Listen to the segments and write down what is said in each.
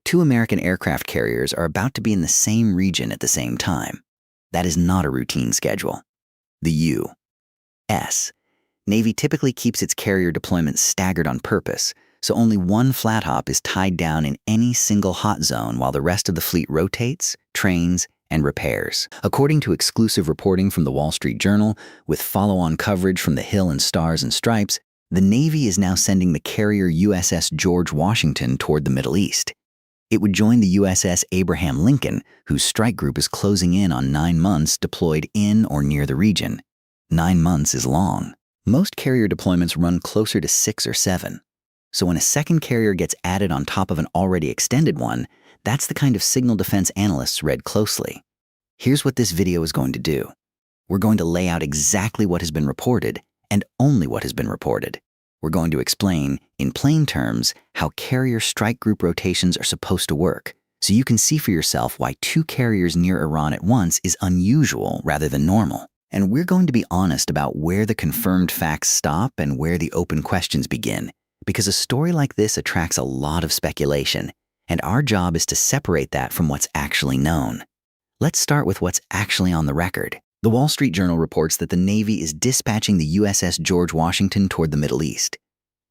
Two American aircraft carriers are about to be in the same region at the same time. That is not a routine schedule. The U.S. Navy typically keeps its carrier deployments staggered on purpose, so only one flat hop is tied down in any single hot zone while the rest of the fleet rotates, trains, and repairs. According to exclusive reporting from the Wall Street Journal, with follow-on coverage from the Hill and Stars and Stripes, the Navy is now sending the carrier USS George Washington toward the Middle East. It would join the USS Abraham Lincoln, whose strike group is closing in on 9 months deployed in or near the region. 9 months is long. Most carrier deployments run closer to 6 or 7. So when a second carrier gets added on top of an already extended one, that's the kind of signal defense analysts read closely. Here's what this video is going to do. We're going to lay out exactly what has been reported, and only what has been reported. We're going to explain, in plain terms, how carrier strike group rotations are supposed to work, so you can see for yourself why 2 carriers near Iran at once is unusual rather than normal. And we're going to be honest about where the confirmed facts stop and where the open questions begin, because a story like this attracts a lot of speculation, and our job is to separate that from what's actually known. Let's start with what's actually on the record. The Wall Street Journal reports that the Navy is dispatching the USS George Washington toward the Middle East.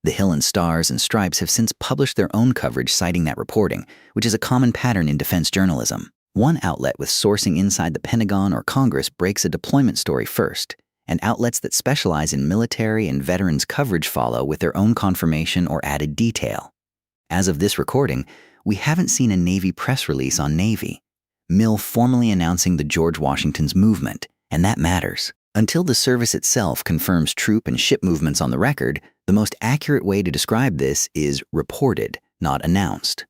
The Hill and Stars and Stripes have since published their own coverage citing that reporting, which is a common pattern in defense journalism. One outlet with sourcing inside the Pentagon or Congress breaks a deployment story first, and outlets that specialize in military and veterans coverage follow with their own confirmation or added detail. As of this recording, we haven't seen a Navy press release on Navy. MIL formally announcing the George Washington's movement, and that matters. Until the service itself confirms troop and ship movements on the record, the most accurate way to describe this is reported, not announced.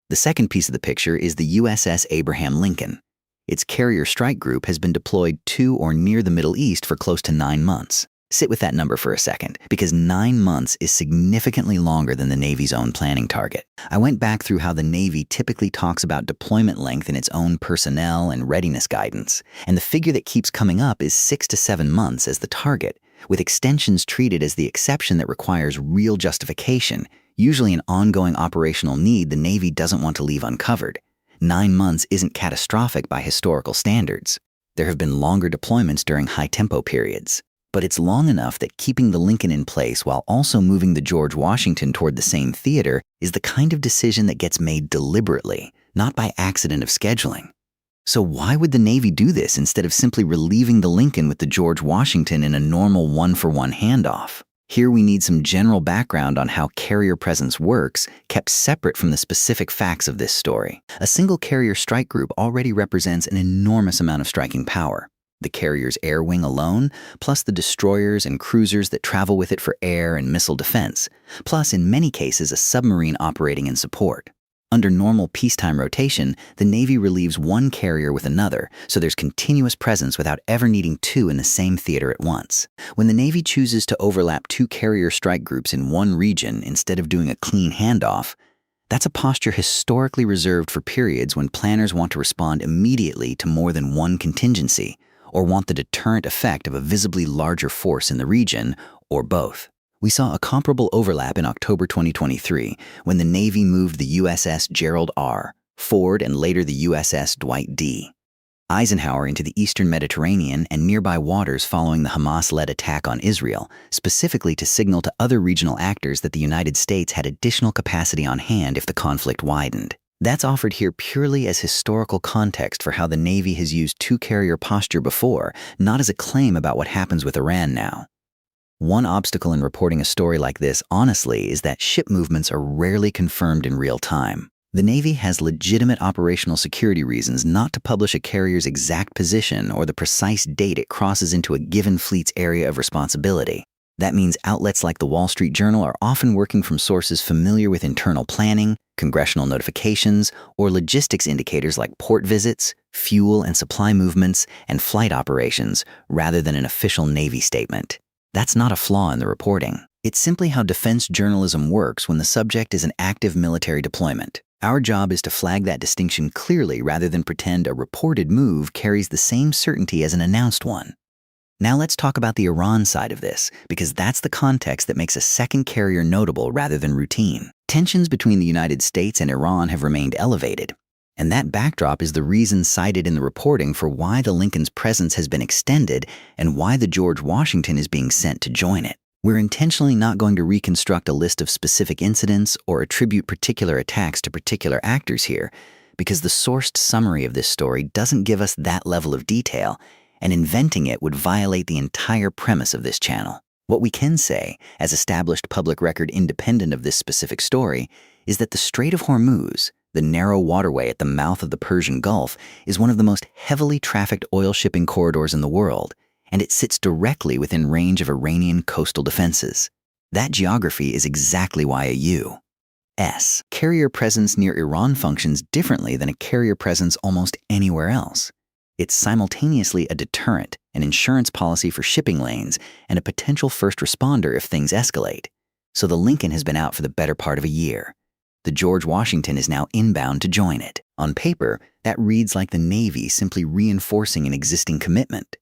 The second piece of the picture is the USS Abraham Lincoln. Its carrier strike group has been deployed to or near the Middle East for close to 9 months. Sit with that number for a second, because 9 months is significantly longer than the Navy's own planning target. I went back through how the Navy typically talks about deployment length in its own personnel and readiness guidance, and the figure that keeps coming up is 6 to 7 months as the target, with extensions treated as the exception that requires real justification, usually an ongoing operational need the Navy doesn't want to leave uncovered. 9 months isn't catastrophic by historical standards. There have been longer deployments during high-tempo periods. But it's long enough that keeping the Lincoln in place while also moving the George Washington toward the same theater is the kind of decision that gets made deliberately, not by accident of scheduling. So why would the Navy do this instead of simply relieving the Lincoln with the George Washington in a normal one-for-one handoff? Here we need some general background on how carrier presence works, kept separate from the specific facts of this story. A single carrier strike group already represents an enormous amount of striking power. The carrier's air wing alone, plus the destroyers and cruisers that travel with it for air and missile defense, plus in many cases a submarine operating in support. Under normal peacetime rotation, the Navy relieves one carrier with another, so there's continuous presence without ever needing 2 in the same theater at once. When the Navy chooses to overlap 2 carrier strike groups in one region instead of doing a clean handoff, that's a posture historically reserved for periods when planners want to respond immediately to more than one contingency, or want the deterrent effect of a visibly larger force in the region, or both. We saw a comparable overlap in October 2023 when the Navy moved the USS Gerald R. Ford and later the USS Dwight D. Eisenhower into the eastern Mediterranean and nearby waters following the Hamas-led attack on Israel, specifically to signal to other regional actors that the United States had additional capacity on hand if the conflict widened. That's offered here purely as historical context for how the Navy has used 2-carrier posture before, not as a claim about what happens with Iran now. One obstacle in reporting a story like this, honestly, is that ship movements are rarely confirmed in real time. The Navy has legitimate operational security reasons not to publish a carrier's exact position or the precise date it crosses into a given fleet's area of responsibility. That means outlets like the Wall Street Journal are often working from sources familiar with internal planning, congressional notifications, or logistics indicators like port visits, fuel and supply movements, and flight operations, rather than an official Navy statement. That's not a flaw in the reporting. It's simply how defense journalism works when the subject is an active military deployment. Our job is to flag that distinction clearly rather than pretend a reported move carries the same certainty as an announced one. Now let's talk about the Iran side of this, because that's the context that makes a second carrier notable rather than routine. Tensions between the United States and Iran have remained elevated, and that backdrop is the reason cited in the reporting for why the Lincoln's presence has been extended and why the George Washington is being sent to join it. We're intentionally not going to reconstruct a list of specific incidents or attribute particular attacks to particular actors here, because the sourced summary of this story doesn't give us that level of detail, and inventing it would violate the entire premise of this channel. What we can say, as established public record independent of this specific story, is that the Strait of Hormuz, the narrow waterway at the mouth of the Persian Gulf, is one of the most heavily trafficked oil shipping corridors in the world, and it sits directly within range of Iranian coastal defenses. That geography is exactly why a U.S. carrier presence near Iran functions differently than a carrier presence almost anywhere else. It's simultaneously a deterrent, an insurance policy for shipping lanes, and a potential first responder if things escalate. So the Lincoln has been out for the better part of a year. The George Washington is now inbound to join it. On paper, that reads like the Navy simply reinforcing an existing commitment.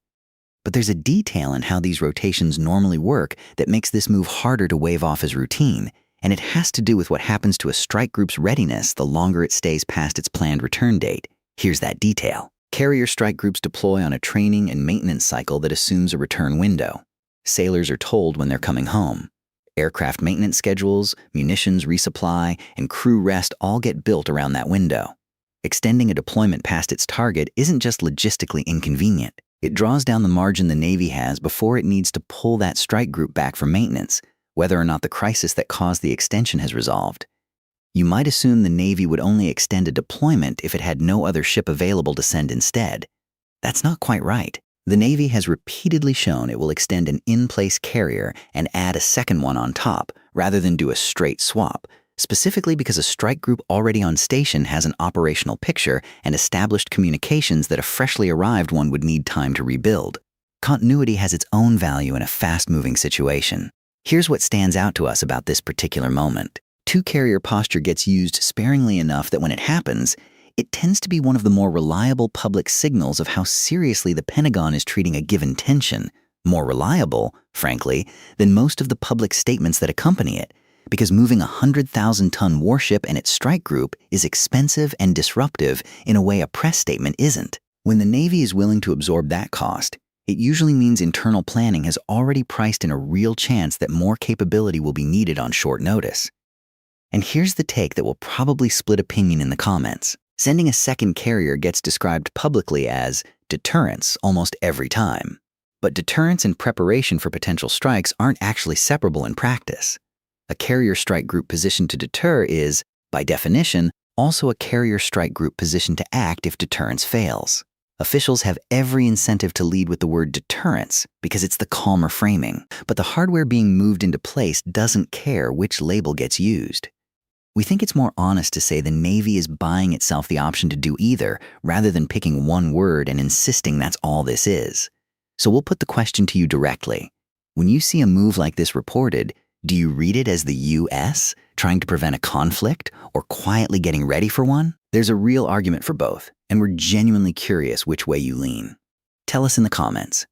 But there's a detail in how these rotations normally work that makes this move harder to wave off as routine, and it has to do with what happens to a strike group's readiness the longer it stays past its planned return date. Here's that detail. Carrier strike groups deploy on a training and maintenance cycle that assumes a return window. Sailors are told when they're coming home. Aircraft maintenance schedules, munitions resupply, and crew rest all get built around that window. Extending a deployment past its target isn't just logistically inconvenient. It draws down the margin the Navy has before it needs to pull that strike group back for maintenance, whether or not the crisis that caused the extension has resolved. You might assume the Navy would only extend a deployment if it had no other ship available to send instead. That's not quite right. The Navy has repeatedly shown it will extend an in-place carrier and add a second one on top, rather than do a straight swap, specifically because a strike group already on station has an operational picture and established communications that a freshly arrived one would need time to rebuild. Continuity has its own value in a fast-moving situation. Here's what stands out to us about this particular moment. Two-carrier posture gets used sparingly enough that when it happens, it tends to be one of the more reliable public signals of how seriously the Pentagon is treating a given tension, more reliable, frankly, than most of the public statements that accompany it, because moving a 100,000-ton warship and its strike group is expensive and disruptive in a way a press statement isn't. When the Navy is willing to absorb that cost, it usually means internal planning has already priced in a real chance that more capability will be needed on short notice. And here's the take that will probably split opinion in the comments. Sending a second carrier gets described publicly as deterrence almost every time. But deterrence and preparation for potential strikes aren't actually separable in practice. A carrier strike group positioned to deter is, by definition, also a carrier strike group positioned to act if deterrence fails. Officials have every incentive to lead with the word deterrence because it's the calmer framing, but the hardware being moved into place doesn't care which label gets used. We think it's more honest to say the Navy is buying itself the option to do either, rather than picking one word and insisting that's all this is. So we'll put the question to you directly. When you see a move like this reported, do you read it as the U.S. trying to prevent a conflict or quietly getting ready for one? There's a real argument for both, and we're genuinely curious which way you lean. Tell us in the comments.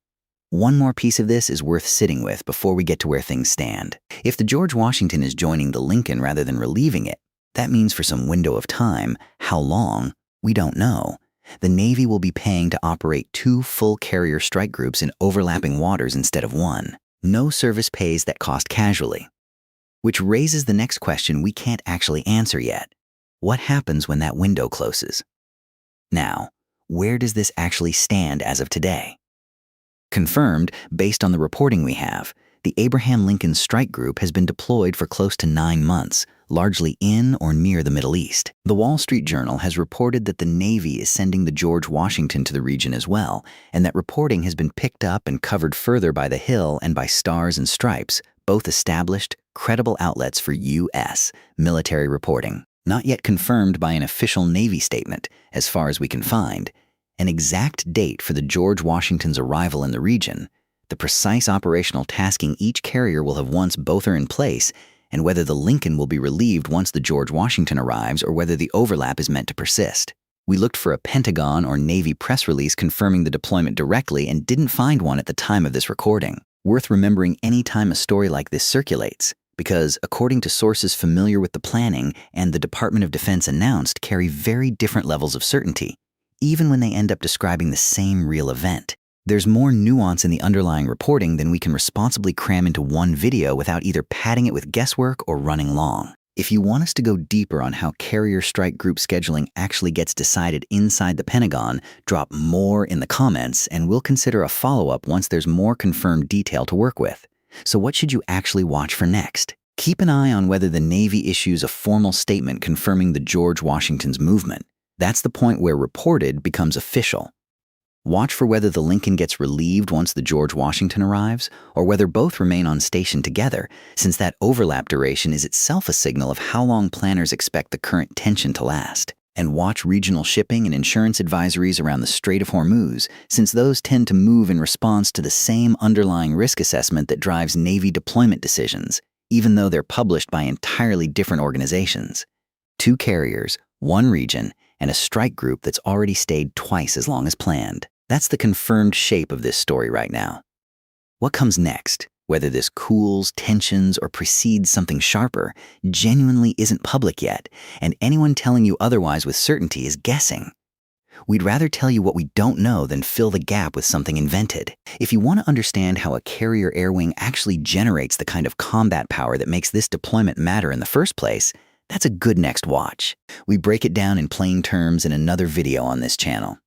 One more piece of this is worth sitting with before we get to where things stand. If the George Washington is joining the Lincoln rather than relieving it, that means for some window of time, how long, we don't know, the Navy will be paying to operate 2 full carrier strike groups in overlapping waters instead of 1. No service pays that cost casually. Which raises the next question we can't actually answer yet. What happens when that window closes? Now, where does this actually stand as of today? Confirmed, based on the reporting we have, the Abraham Lincoln Strike Group has been deployed for close to 9 months, largely in or near the Middle East. The Wall Street Journal has reported that the Navy is sending the George Washington to the region as well, and that reporting has been picked up and covered further by The Hill and by Stars and Stripes, both established, credible outlets for U.S. military reporting. Not yet confirmed by an official Navy statement, as far as we can find, an exact date for the George Washington's arrival in the region, the precise operational tasking each carrier will have once both are in place, and whether the Lincoln will be relieved once the George Washington arrives or whether the overlap is meant to persist. We looked for a Pentagon or Navy press release confirming the deployment directly and didn't find one at the time of this recording. Worth remembering any time a story like this circulates, because according to sources familiar with the planning and the Department of Defense announced carry very different levels of certainty, even when they end up describing the same real event. There's more nuance in the underlying reporting than we can responsibly cram into one video without either padding it with guesswork or running long. If you want us to go deeper on how carrier strike group scheduling actually gets decided inside the Pentagon, drop more in the comments and we'll consider a follow-up once there's more confirmed detail to work with. So what should you actually watch for next? Keep an eye on whether the Navy issues a formal statement confirming the George Washington's movement. That's the point where reported becomes official. Watch for whether the Lincoln gets relieved once the George Washington arrives, or whether both remain on station together, since that overlap duration is itself a signal of how long planners expect the current tension to last. And watch regional shipping and insurance advisories around the Strait of Hormuz, since those tend to move in response to the same underlying risk assessment that drives Navy deployment decisions, even though they're published by entirely different organizations. 2 carriers, 1 region, and a strike group that's already stayed twice as long as planned. That's the confirmed shape of this story right now. What comes next, whether this cools tensions or precedes something sharper, genuinely isn't public yet, and anyone telling you otherwise with certainty is guessing. We'd rather tell you what we don't know than fill the gap with something invented. If you want to understand how a carrier air wing actually generates the kind of combat power that makes this deployment matter in the first place, that's a good next watch. We break it down in plain terms in another video on this channel.